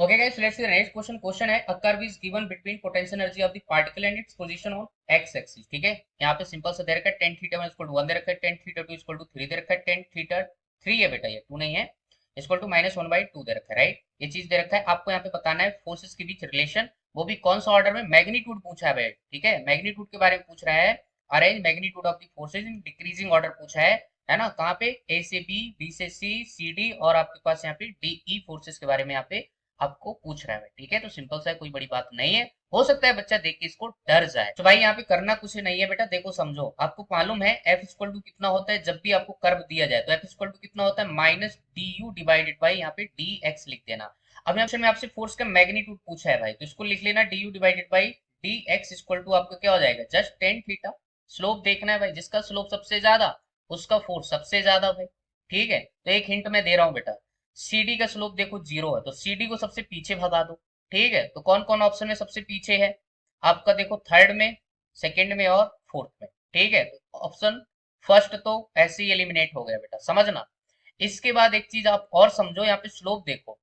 Okay guys, let's see the next question. Question है a curve is given between potential energy of the particle and its position on x axis. ठीक है, यहाँ पे simple सा दे रखा है tan theta 1 equal to 1 दे रखा है, tan थीटा 2 इक्वल टू 3 दे रखा है, tan थीटा 3 है बेटा, ये 2 नहीं है, इक्वल टू -1/2 दे रखा है, राइट। ये चीज दे रखा है, आपको यहाँ पे बताना है फोर्सेस के बीच रिलेशन, वो भी कौन सा ऑर्डर में, मैग्नीट्यूड पूछा है भाई, ठीक है, मैग्नीट्यूड के बारे में पूछ रहा है। Arrange magnitude of the forces in decreasing order पूछा है ना, कहाँ पे, ए से बी, बी से सी, सी डी, और आपके पास यहाँ पे डी ई फोर्सेस के बारे में यहाँ पे आपको पूछ रहा है, ठीक है। तो सिंपल सा है, कोई बड़ी बात नहीं है। हो सकता है बच्चा देख के इसको डर जाए, तो भाई यहाँ पे करना कुछ नहीं है बेटा, देखो समझो, आपको मालूम है एफ इक्वल टू कितना होता है, जब भी आपको कर्व दिया जाए तो एफ इक्वल टू कितना होता है, minus D u divided by यहाँ पे डी एक्स लिख देना। अब यहाँ ऑप्शन में आपसे फोर्स का मैग्नीट्यूड पूछा है भाई, तो इसको लिख लेना d u divided by d x equal to आपका क्या हो जाएगा, जस्ट टेन थीटा। स्लोप देखना है भाई, जिसका स्लोप सबसे ज्यादा उसका फोर्स सबसे ज्यादा भाई, ठीक है। तो एक हिंट मैं दे रहा हूँ बेटा, सीडी का स्लोप देखो 0 है, तो सीडी को सबसे पीछे भगा दो, ठीक है। तो कौन कौन ऑप्शन में सबसे पीछे है आपका, देखो थर्ड में, सेकंड में और फोर्थ में, ठीक है। तो ऑप्शन फर्स्ट तो ऐसे ही एलिमिनेट हो गया बेटा, समझना। इसके बाद एक चीज आप और समझो, यहाँ पे स्लोप देखो,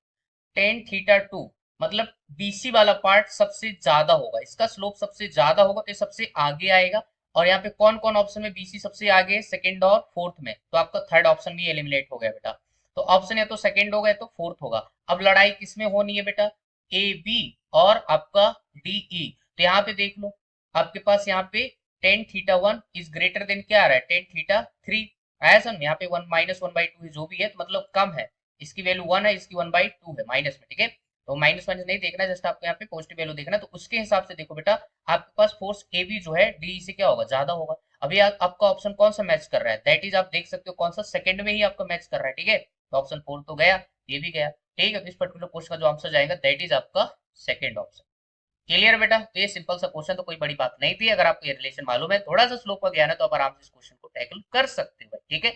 टेन थीटा टू, मतलब बीसी वाला पार्ट सबसे ज्यादा होगा, इसका स्लोप सबसे ज्यादा होगा, तो ये सबसे आगे आएगा। और यहाँ पे कौन कौन ऑप्शन में बीसी सबसे आगे है, सेकंड और फोर्थ में, तो आपका थर्ड ऑप्शन भी एलिमिनेट हो गया बेटा। तो ऑप्शन या तो सेकंड होगा या तो फोर्थ होगा। अब लड़ाई किसमें होनी है बेटा, ए बी और आपका डी ई। तो यहाँ पे देख लो, आपके पास यहाँ पे tan theta one is greater than क्या आ रहा है, टेन थीटा थ्री आया सर, यहाँ पे वन -1/2 है, जो भी है तो मतलब कम है, इसकी वैल्यू 1 है, इसकी 1/2 है माइनस में, ठीक है। तो माइनस माइनस नहीं देखना, जस्ट आपको यहाँ पे पॉजिटिव वैल्यू देखना, तो उसके हिसाब से देखो बेटा, आपके पास फोर्स ए बी जो है डी से क्या होगा, ज्यादा होगा। अभी आपका ऑप्शन कौन सा मैच कर रहा है, दैट इज आप देख सकते हो कौन सा, सेकंड में ही आपका मैच कर रहा है, ठीक है। तो ऑप्शन फोर तो गया, ये भी गया, ठीक है। तो इस पर्टिकुलर क्वेश्चन का जो आंसर जाएगा दैट इज आपका सेकंड ऑप्शन। क्लियर बेटा, तो ये सिंपल सा क्वेश्चन, तो कोई बड़ी बात नहीं थी। अगर आपको ये रिलेशन मालूम है, थोड़ा सा स्लोप का ज्ञान है, तो आप आराम से इस क्वेश्चन को टैकल कर सकते हो, ठीक है।